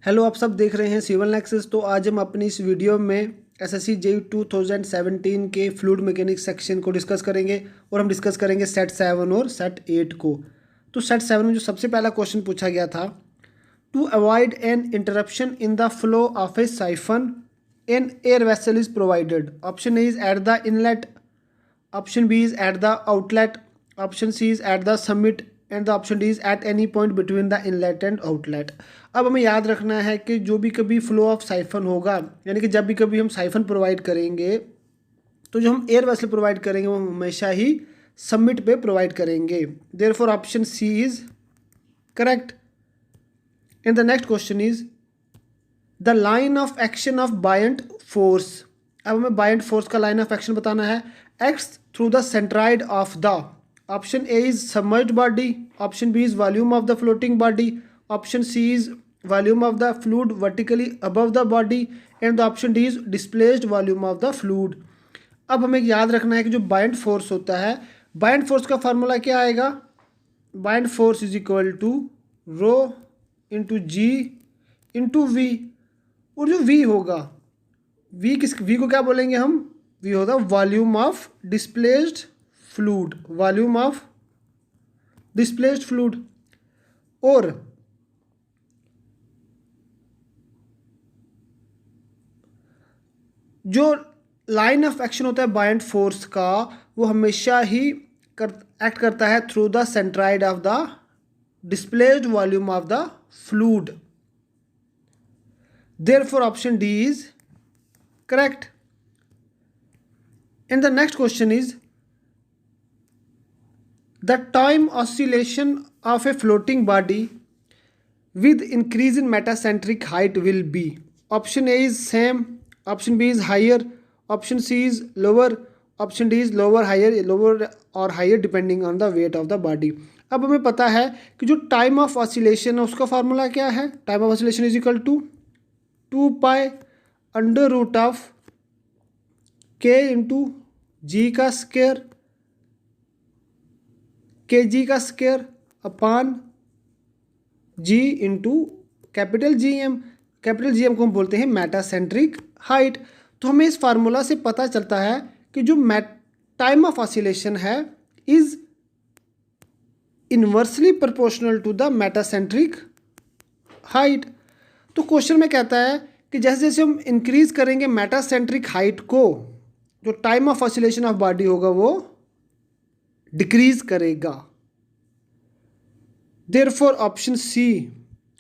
Hello, आप सब देख रहे हैं सिविल नेक्सस। तो आज हम अपनी इस वीडियो में एसएससी जेईई 2017 के फ्लूइड मैकेनिक्स सेक्शन को डिस्कस करेंगे और हम डिस्कस करेंगे सेट 7 और सेट 8 को। तो सेट 7 में जो सबसे पहला क्वेश्चन पूछा गया था, to avoid an interruption in the flow of a siphon an air vessel is provided. Option A is at the inlet, option B is at the outlet, option C is at the summit and the option D is at any point between the inlet and outlet. अब हमें याद रखना है कि जो भी कभी flow of siphon होगा, यानी कि जब भी कभी हम साइफन प्रोवाइड करेंगे तो जो हम एयर वेसल प्रोवाइड करेंगे वो हमेशा ही समिट पे प्रोवाइड करेंगे। Therefore option C is correct. And the next question is the line of action of buoyant force. अब हमें बायंट फोर्स का लाइन ऑफ एक्शन बताना है। Acts through the centroid of the, option A is submerged body, option B is volume of the floating body, option C is volume of the fluid vertically above the body and the option D is displaced volume of the fluid. अब हमें याद रखना है कि जो buoyant force होता है, buoyant force का फार्मूला क्या आएगा? Buoyant force is equal to rho into g into V. और जो वी होगा, वी को क्या बोलेंगे हम? वी होगा volume of displaced fluid, volume of displaced fluid. और जो लाइन ऑफ एक्शन होता है बायंट फोर्स का, वो हमेशा ही एक्ट करता है through the centroid of the displaced volume of the fluid. Therefore option D is correct. And the next question is the time oscillation of a floating body with increase in metacentric height will be. Option A is same, option B is higher, option C is lower, option D is lower, higher, lower or higher depending on the weight of the body. अब हमें पता है कि जो time of oscillation है उसका formula क्या है? Time of oscillation is equal to 2 pi under root of K into G का स्क्वायर, के जी का square upon G into capital G M. Capital G M को हम बोलते हैं मेटासेंट्रिक हाइट। तो हमें इस फार्मूला से पता चलता है कि जो टाइम ऑफ ऑसिलेशन है is inversely proportional to the metacentric height. तो क्वेश्चन में कहता है कि जैसे जैसे हम इंक्रीज करेंगे मेटासेंट्रिक हाइट को, जो time of oscillation of body होगा वो डिक्रीज करेगा। Therefore option C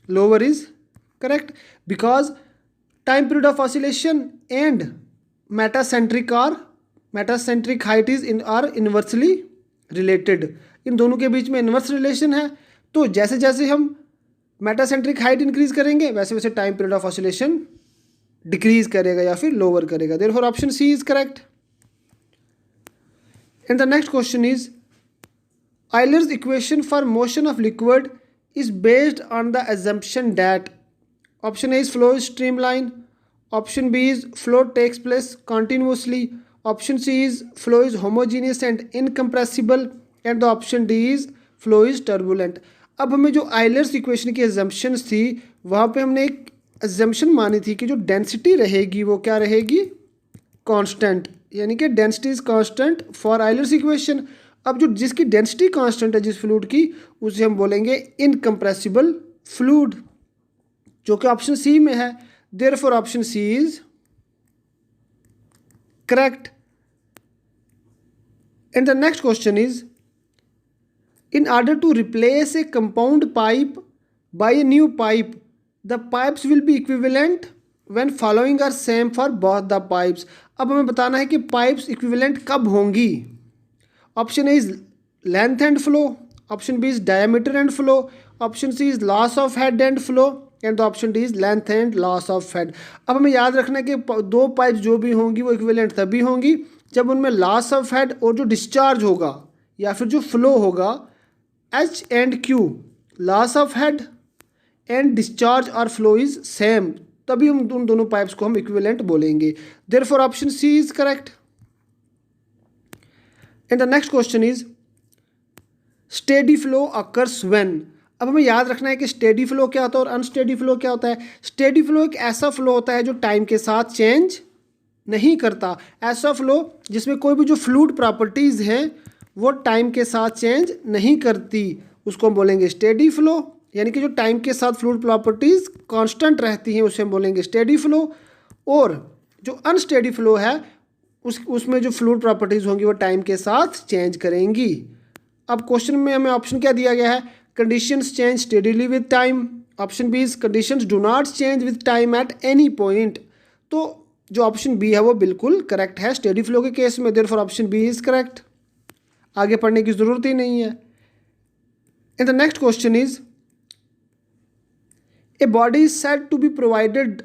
lower is correct, because time period of oscillation and metacentric height is inversely related. इन दोनों के बीच में इनवर्स रिलेशन है। तो जैसे जैसे हम मेटासेंट्रिक हाइट इंक्रीज करेंगे वैसे वैसे time period of oscillation decrease करेगा या फिर लोअर करेगा। Therefore option C is correct. And the next question is Euler's equation for motion of liquid is based on the assumption that option A is flow is streamline, option B is flow takes place continuously, option C is flow is homogeneous and incompressible and the option D is flow is turbulent. अब हमें जो Euler's equation की assumptions थी वहाँ पे हमने एक assumption मानी थी कि जो डेंसिटी रहेगी वो क्या रहेगी? कांस्टेंट, यानी कि density is constant for Euler's equation. अब जो जिसकी डेंसिटी कांस्टेंट है जिस फ्लूइड की, उसे हम बोलेंगे इनकम्प्रेसिबल फ्लूइड, जो कि ऑप्शन सी में है। Therefore option C is correct. And the next question is in order to replace a compound pipe by a new pipe, the pipes will be equivalent when following are same for both the pipes. अब हमें बताना है कि pipes equivalent कब होंगी। Option A is length and flow, option B is diameter and flow, option C is loss of head and flow and the option D is length and loss of head. अब हमें याद रखना है कि दो pipe जो भी होंगी वो इक्विवेलेंट तभी होंगी जब उनमें लॉस ऑफ हेड और जो डिस्चार्ज होगा या फिर जो फ्लो होगा H and Q, loss of head and discharge और फ्लो इज सेम, तभी हम उन दोनों पाइप्स को हम इक्विवेलेंट बोलेंगे। Therefore option C is correct. And the next question is steady flow occurs when. अब हमें याद रखना है कि स्टेडी फ्लो क्या होता है और अनस्टेडी फ्लो क्या होता है। स्टेडी फ्लो एक ऐसा फ्लो होता है जो टाइम के साथ चेंज नहीं करता। ऐसा फ्लो जिसमें कोई भी जो फ्लूइड प्रॉपर्टीज़ हैं वो टाइम के साथ चेंज नहीं करती, उसको हम बोलेंगे स्टेडी फ्लो। यानी कि जो टाइम के साथ फ्लूइड प्रॉपर्टीज़ कांस्टेंट रहती हैं उसे हम बोलेंगे स्टेडी फ्लो। और जो अनस्टेडी फ्लो है उसमें जो फ्लूइड प्रॉपर्टीज़ होंगी वो टाइम के साथ चेंज करेंगी। अब क्वेश्चन में हमें ऑप्शन क्या दिया गया है, conditions change steadily with time. Option B is conditions do not change with time at any point. तो जो ऑप्शन बी है वो बिल्कुल करेक्ट है स्टेडी फ्लो के केस में, therefore option B is correct. आगे पढ़ने की ज़रूरत ही नहीं है। And the next question is a body is said to be provided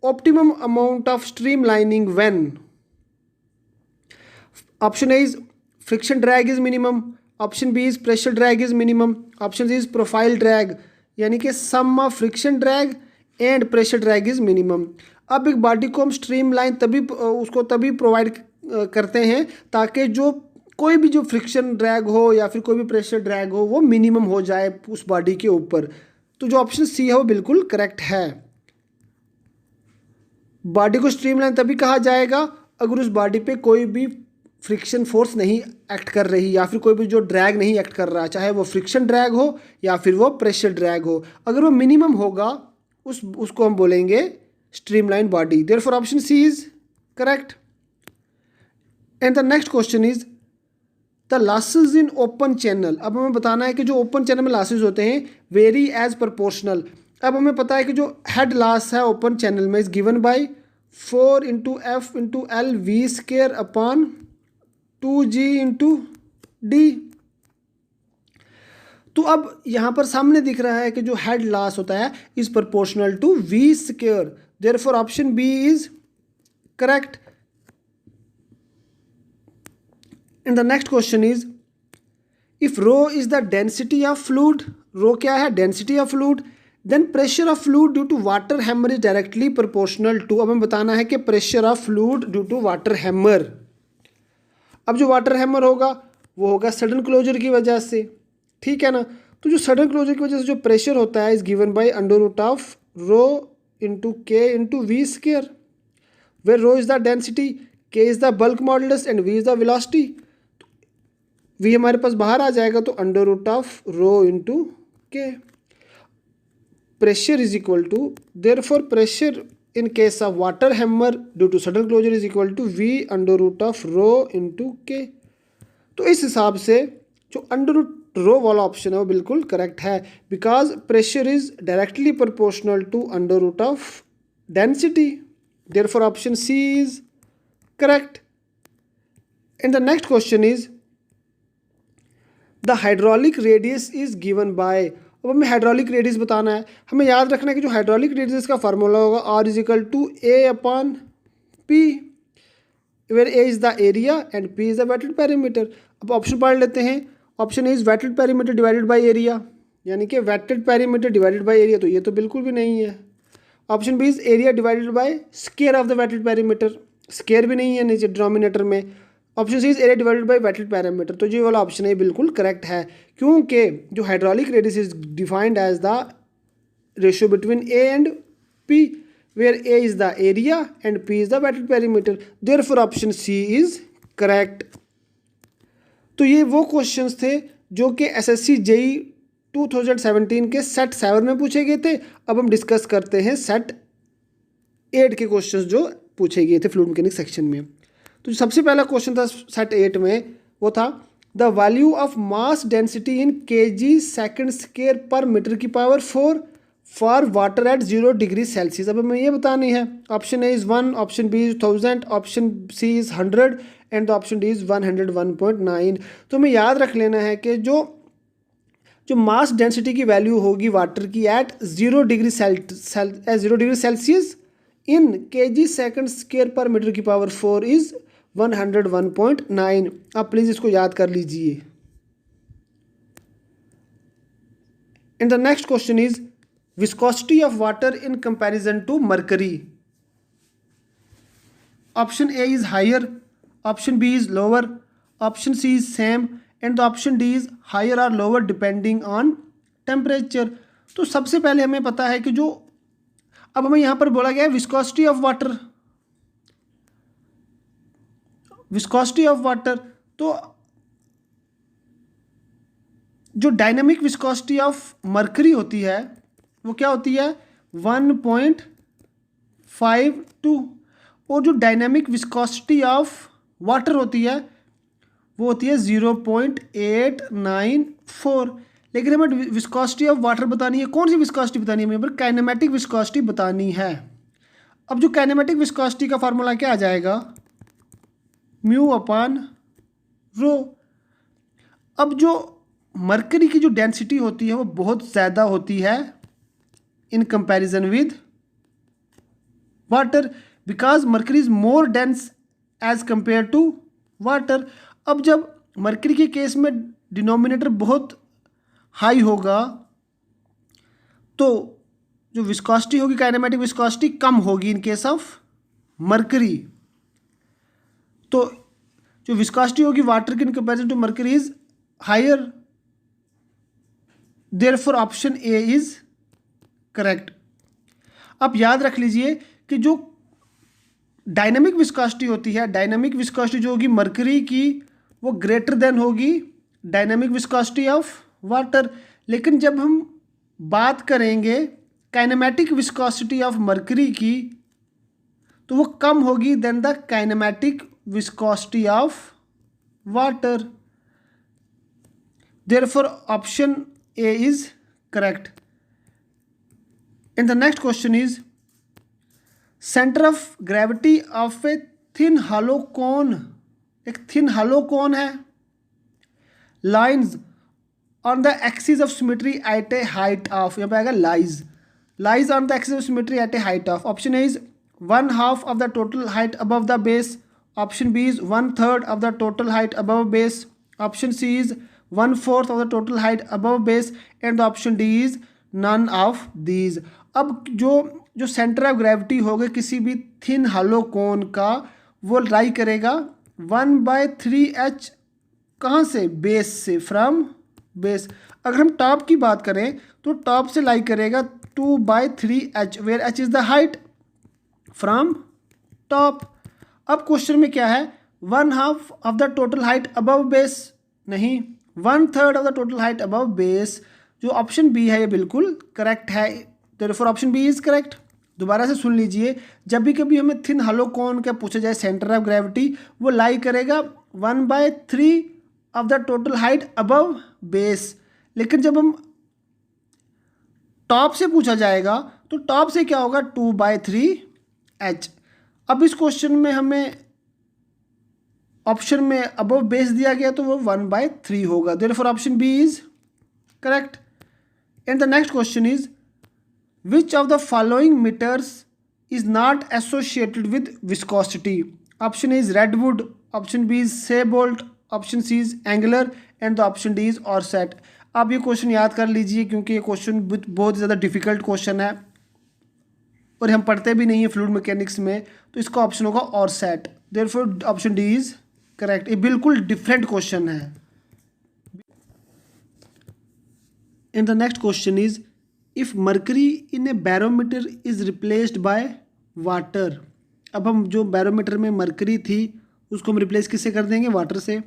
optimum amount of streamlining when. Option A is friction drag is minimum, option B is pressure drag is minimum, option C is profile drag यानी कि sum of friction drag and pressure drag is minimum. अब एक body को हम streamline तभी provide करते हैं ताकि जो कोई भी जो फ्रिक्शन ड्रैग हो या फिर कोई भी प्रेशर ड्रैग हो वो मिनिमम हो जाए उस बॉडी के ऊपर। तो जो ऑप्शन सी है वो बिल्कुल करेक्ट है। बॉडी को स्ट्रीमलाइन तभी कहा जाएगा अगर उस बॉडी पे कोई भी फ्रिक्शन फोर्स नहीं एक्ट कर रही या फिर कोई भी जो ड्रैग नहीं एक्ट कर रहा, चाहे वो फ्रिक्शन ड्रैग हो या फिर वो प्रेशर ड्रैग हो। अगर वो मिनिमम होगा उसको हम बोलेंगे streamline body. Therefore option C is correct. And the next question is the losses in open channel. अब हमें बताना है कि जो ओपन चैनल में लॉसेज होते हैं वेरी एज प्रोपोर्शनल। अब हमें पता है कि जो हेड लॉस है ओपन चैनल में is given bye 4 × F × L V² upon 2G × D। तो अब यहाँ पर सामने दिख रहा है कि जो हेड लॉस होता है is proportional to V²। Therefore option B is correct. And the next question is if rho is the density of fluid, rho क्या है density of fluid, then pressure of fluid due to water hammer is directly proportional to. अब हमें बताना है कि pressure of fluid due to water hammer. अब जो water hammer होगा वो होगा सडन क्लोजर की वजह से, ठीक है ना। तो जो सडन क्लोजर की वजह से जो प्रेशर होता है इज गिवन बाय √ऑफ rho × K × V², where rho is the density, K is the bulk modulus and V is the velocity. V हमारे पास बाहर आ जाएगा तो √ऑफ rho × K। Pressure is equal to, therefore pressure in case of water hammer due to sudden closure is equal to V √ऑफ rho × K। तो इस हिसाब से जो √रो वाला ऑप्शन है वो बिल्कुल करेक्ट है because pressure is directly proportional to √ऑफ density. Therefore option C is correct. And the next question is the hydraulic radius is given by. अब हमें हाइड्रोलिक रेडियस बताना है। हमें याद रखना है कि जो हाइड्रोलिक रेडियस का फार्मूला होगा R is equal to A/P, where A is the area and P is the wetted perimeter. अब ऑप्शन पढ़ लेते हैं। Option A is wetted perimeter divided by area, यानी कि wetted perimeter divided by area, तो ये तो बिल्कुल भी नहीं है। Option B is area divided by square of the wetted perimeter, square भी नहीं है नीचे डिनोमिनेटर में। Option C is area divided by wetted parameter, तो ये वाला ऑप्शन है बिल्कुल करेक्ट है क्योंकि जो hydraulic radius is defined as the ratio between A and P, where A is the area and P is the wetted parameter. Therefore option C is correct. तो ये वो क्वेश्चंस थे जो कि एसएससी जेई 2017 के सेट 7 में पूछे गए थे। अब हम डिस्कस करते हैं सेट 8 के क्वेश्चंस जो पूछे गए थे फ्लूइड मैकेनिक्स सेक्शन में। तो सबसे पहला क्वेश्चन था सेट 8 में, वो था the value of mass density in kg/s per metre की power 4 for water at 0 degree Celsius. अब हमें ये बतानी है। Option A is 1, option B is 1000, option C is 100 and option D is 101.9। तो हमें याद रख लेना है कि जो मास डेंसिटी की वैल्यू होगी वाटर की at 0 degree Celsius in kg/s per metre की पावर 4 इज़ 101.9। आप प्लीज़ इसको याद कर लीजिए। And the next question is viscosity of water in comparison to mercury. Option A is higher, option B is lower, option C is same and the option D is higher और lower depending on temperature. तो सबसे पहले हमें पता है कि जो अब हमें यहाँ पर बोला गया है viscosity of water, viscosity of water. तो जो डायनामिक विस्कोसिटी ऑफ मरकरी होती है वो क्या होती है 1.52, और जो डायनामिक विस्कोसिटी ऑफ वाटर होती है वो होती है 0.894। लेकिन हमें विस्कोसिटी ऑफ वाटर बतानी है, कौन सी विस्कोसिटी बतानी है हमें, पर काइनेमेटिक विस्कोसिटी बतानी है। अब जो काइनेमेटिक विस्कोसिटी का फार्मूला क्या आ जाएगा, म्यू अपान रो। अब जो मरकरी की जो डेंसिटी होती है वो बहुत ज़्यादा होती है in comparison with water, because mercury is more dense as compare to water. अब जब मरकरी के केस में डिनोमिनेटर बहुत हाई होगा तो जो विस्कोसिटी होगी काइनेमेटिक विस्कोसिटी कम होगी इन केस ऑफ मरकरी। तो जो विस्कोसिटी होगी वाटर की in comparison to mercury is higher, therefore option A is correct. अब याद रख लीजिए कि जो डायनामिक विस्कोसिटी होती है, डायनामिक विस्कोसिटी जो होगी मरकरी की वो ग्रेटर देन होगी डायनामिक विस्कोसिटी ऑफ वाटर। लेकिन जब हम बात करेंगे काइनेमेटिक विस्कोसिटी ऑफ मरकरी की तो वो कम होगी then the kinematic viscosity of water, therefore option A is correct. And the next question is centre of gravity of a thin hollow cone, एक थिन हॉलो कोन है, lines on the axis of symmetry at a height of, यहाँ पे आएगा lies on the axis of symmetry at a height of. Option A is 1/2 of the total height above the base, option B is 1/3 of the total height above base, option C is 1/4 of the total height above base, and the option D is none of these. अब जो centre of gravity होगा किसी भी thin hollow कोन का वो लाई करेगा 1/3h, कहाँ से, बेस से, फ्रॉम बेस। अगर हम टॉप की बात करें तो टॉप से लाई करेगा 2/3h, where h is the height from top. अब क्वेश्चन में क्या है 1/2 of the total height above base, नहीं 1/3 of the total height above base. जो ऑप्शन बी है ये बिल्कुल करेक्ट है, therefore option B is correct. दोबारा से सुन लीजिए, जब भी कभी हमें थिन हॉलो कोन का पूछा जाए सेंटर ऑफ ग्रेविटी वो लाई करेगा 1/3 of the total height above base. लेकिन जब हम टॉप से पूछा जाएगा तो टॉप से क्या होगा 2/3h। अब इस क्वेश्चन में हमें ऑप्शन में अबव बेस दिया गया तो वो 1/3 होगा, therefore option B is correct. And the next question is which of the following meters is not associated with viscosity? Option A is redwood, option B is Seabolt, option C is Angler, and the option D is Orsat। आप ये question याद कर लीजिए क्योंकि ये question बहुत ज़्यादा difficult question है और हम पढ़ते भी नहीं है फ्लूइड मैकेनिक्स में, तो इसका ऑप्शन होगा Orsat, therefore option D is correct. ये बिल्कुल डिफरेंट क्वेश्चन है। And the next question is if mercury in A barometer is replaced by water. अब हम जो बैरोमीटर में मरकरी थी उसको हम रिप्लेस किससे कर देंगे, वाटर से।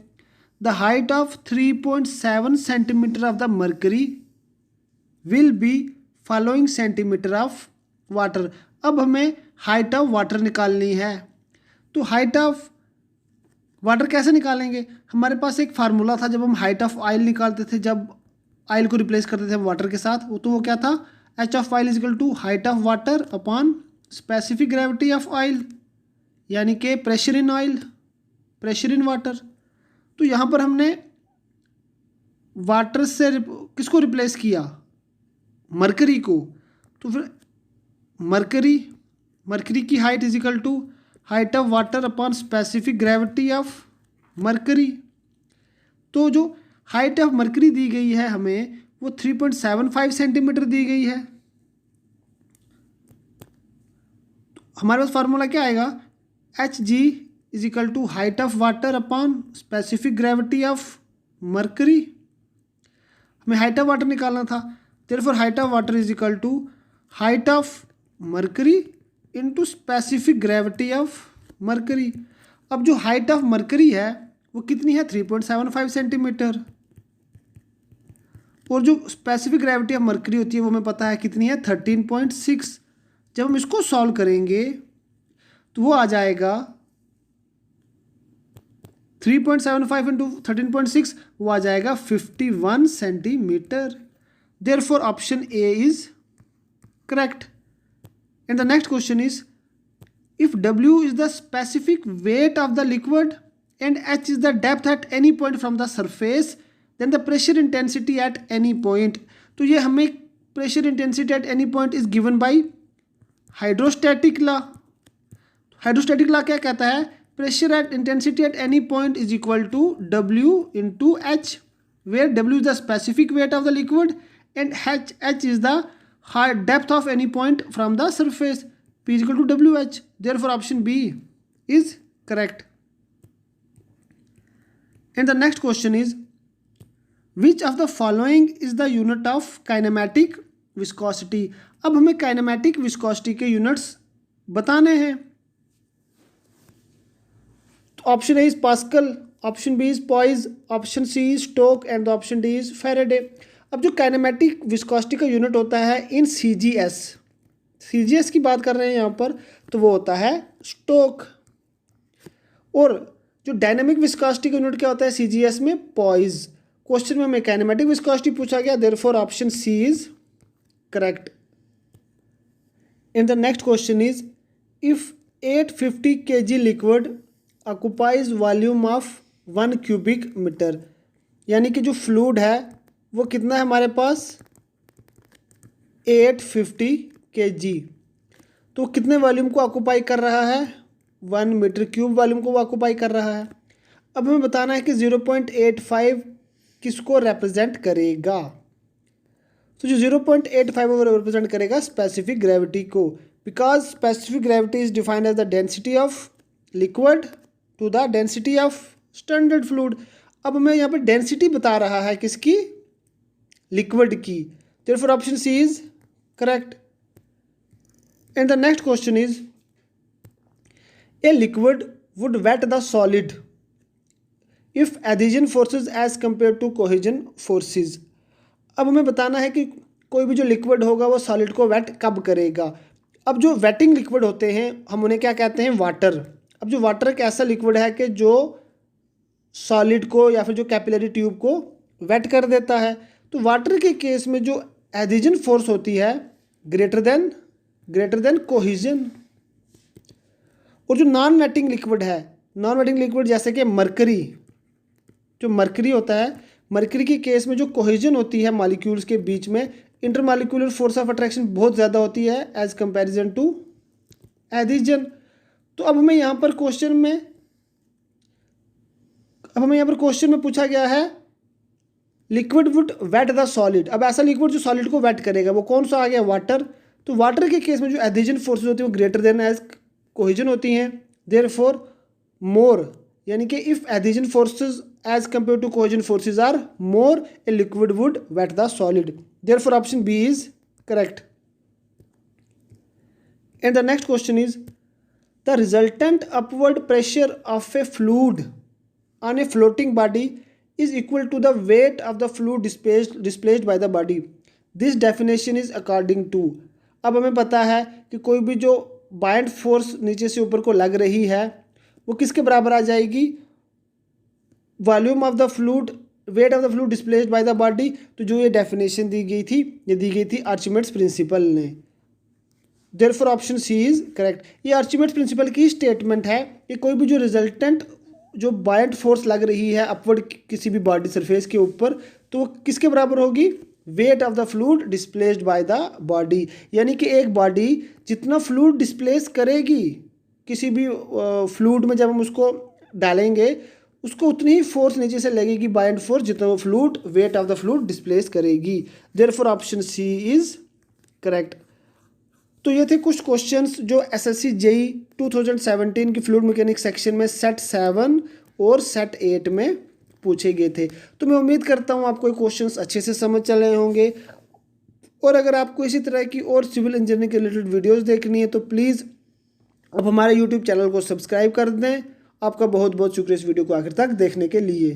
The height of 3.7 centimetre of the mercury will be following centimetre of water. अब हमें हाइट ऑफ वाटर निकालनी है, तो हाइट ऑफ वाटर कैसे निकालेंगे, हमारे पास एक फार्मूला था जब हम हाइट ऑफ ऑयल निकालते थे, जब ऑयल को रिप्लेस करते थे वाटर के साथ, तो वो क्या था, H of oil is equal to height of water upon specific gravity of oil, यानी कि pressure in oil, pressure in water. तो यहाँ पर हमने वाटर से किसको रिप्लेस किया, मरकरी को, तो फिर मरकरी की height is equal to height of water upon specific gravity of mercury. तो जो हाइट ऑफ मरकरी दी गई है हमें वो 3.75 सेंटीमीटर दी गई है। तो हमारे पास फार्मूला क्या आएगा, H G is equal to height of water upon specific gravity of mercury. हमें हाइट ऑफ वाटर निकालना था, therefore height of water is equal to height of mercury into specific gravity of mercury. अब जो height of mercury है वो कितनी है 3.75 centimetre, और जो स्पेसिफिक ग्रेविटी ऑफ मरकरी होती है वो हमें पता है कितनी है 13.6। जब हम इसको सॉल्व करेंगे तो वो आ जाएगा 3.75 इंटू 13.6, वो आ जाएगा 51 centimetre. Therefore option A is correct. And the next question is if W is the specific weight of the liquid and H is the depth at any point from the surface, then the pressure intensity at any point। तो ये हमें pressure intensity at any point is given by hydrostatic law। Hydrostatic law क्या कहता है, pressure at intensity at any point is equal to W into H, where W is the specific weight of the liquid and H is the depth of any point from the surface, P is equal to WH। Therefore option B is correct। And the next question is which of the following is the unit of kinematic viscosity। अब हमें kinematic viscosity के units बताने हैं। तो option A is pascal, option B is poise, option C is stoke and option D is faraday. अब जो kinematic viscosity का unit होता है इन CGS की बात कर रहे हैं यहाँ पर, तो वो होता है स्टोक। और जो डायनामिक विस्कोसिटी का यूनिट क्या होता है CGS में, पॉइज। क्वेश्चन में हमें काइनेमेटिक विस्कोसिटी पूछा गया, therefore option C is correct. In the next question is if 850 kg liquid occupies volume of 1 cubic metre, यानी कि जो फ्लूइड है वो कितना है हमारे पास 850 kg, तो कितने वॉल्यूम को ऑक्युपाई कर रहा है 1 मीटर क्यूब वॉल्यूम को वो ऑक्युपाई कर रहा है। अब हमें बताना है कि 0.85 किसको रिप्रेजेंट करेगा। तो जो 0.85 वो रिप्रेजेंट करेगा स्पेसिफिक ग्रेविटी को, because specific gravity is defined as the density of liquid to the density of standard fluid. अब हमें यहाँ पर डेंसिटी बता रहा है किसकी, लिक्विड की, therefore option C is correct. And the next question is a liquid would wet the solid if adhesion forces as compared to cohesion forces। अब हमें बताना है कि कोई भी जो लिक्विड होगा वो सॉलिड को वेट कब करेगा। अब जो वेटिंग लिक्विड होते हैं हम उन्हें क्या कहते हैं, वाटर। अब जो वाटर एक ऐसा लिक्विड है कि जो सॉलिड को या फिर जो कैपिलरी ट्यूब को वेट कर देता है। तो वाटर के केस में जो एडिशन फोर्स होती है ग्रेटर देन कोहिजन। और जो नॉन वेटिंग लिक्विड है, नॉन वेटिंग लिक्विड जैसे कि मरकरी, जो मरकरी होता है, मरकरी के केस में जो कोहिजन होती है मॉलिक्यूल्स के बीच में, इंटरमॉलिक्यूलर फोर्स ऑफ अट्रैक्शन बहुत ज़्यादा होती है एज कंपैरिजन टू एडिशन। तो अब हमें यहाँ पर क्वेश्चन में पूछा गया है liquid would wet the solid. अब ऐसा लिक्विड जो सॉलिड को वेट करेगा वो कौन सा आ गया, वाटर। तो वाटर के केस में जो एडिशन फोर्सेज होती है वो ग्रेटर देन एज कोहिजन होती हैं, देयरफॉर मोर, यानी कि if adhesion forces as compare to cohesion forces are more, a liquid would wet the solid, therefore option B is correct. And the next question is the resultant upward pressure of a fluid on a floating body is equal to the weight of the fluid displaced by the body. This definition is according to। अब हमें पता है कि कोई भी जो bind force नीचे से ऊपर को लग रही है वो किसके बराबर आ जाएगी, volume of the fluid, weight of the fluid displaced by the body. तो जो ये डेफिनेशन दी गई थी आर्चिमेड्स प्रिंसिपल ने, therefore option C is correct. ये आर्चिमेड्स प्रिंसिपल की स्टेटमेंट है कि कोई भी जो रिजल्टेंट जो बायंट फोर्स लग रही है अपवर्ड किसी भी बॉडी सरफेस के ऊपर, तो वो किसके बराबर होगी, wait of the fluid displaced by the body. यानी कि एक बॉडी जितना फ्लूइड डिस्प्लेस करेगी किसी भी फ्लूइड में, जब हम उसको डालेंगे उसको उतनी ही फोर्स नीचे से लगेगी बायंट फोर्स जितना वो fluid weight of the fluid displace करेगी, therefore option C is correct. तो ये थे कुछ क्वेश्चंस जो एसएससी जेई 2017 की फ्लूइड मैकेनिक्स सेक्शन में सेट 7 और सेट 8 में पूछे गए थे। तो मैं उम्मीद करता हूँ आपको ये क्वेश्चंस अच्छे से समझ चले होंगे। और अगर आपको इसी तरह की और सिविल इंजीनियरिंग के रिलेटेड वीडियोस देखनी है तो प्लीज़ आप हमारे यूट्यूब चैनल को सब्सक्राइब कर दें। आपका बहुत बहुत शुक्रिया इस वीडियो को आखिर तक देखने के लिए।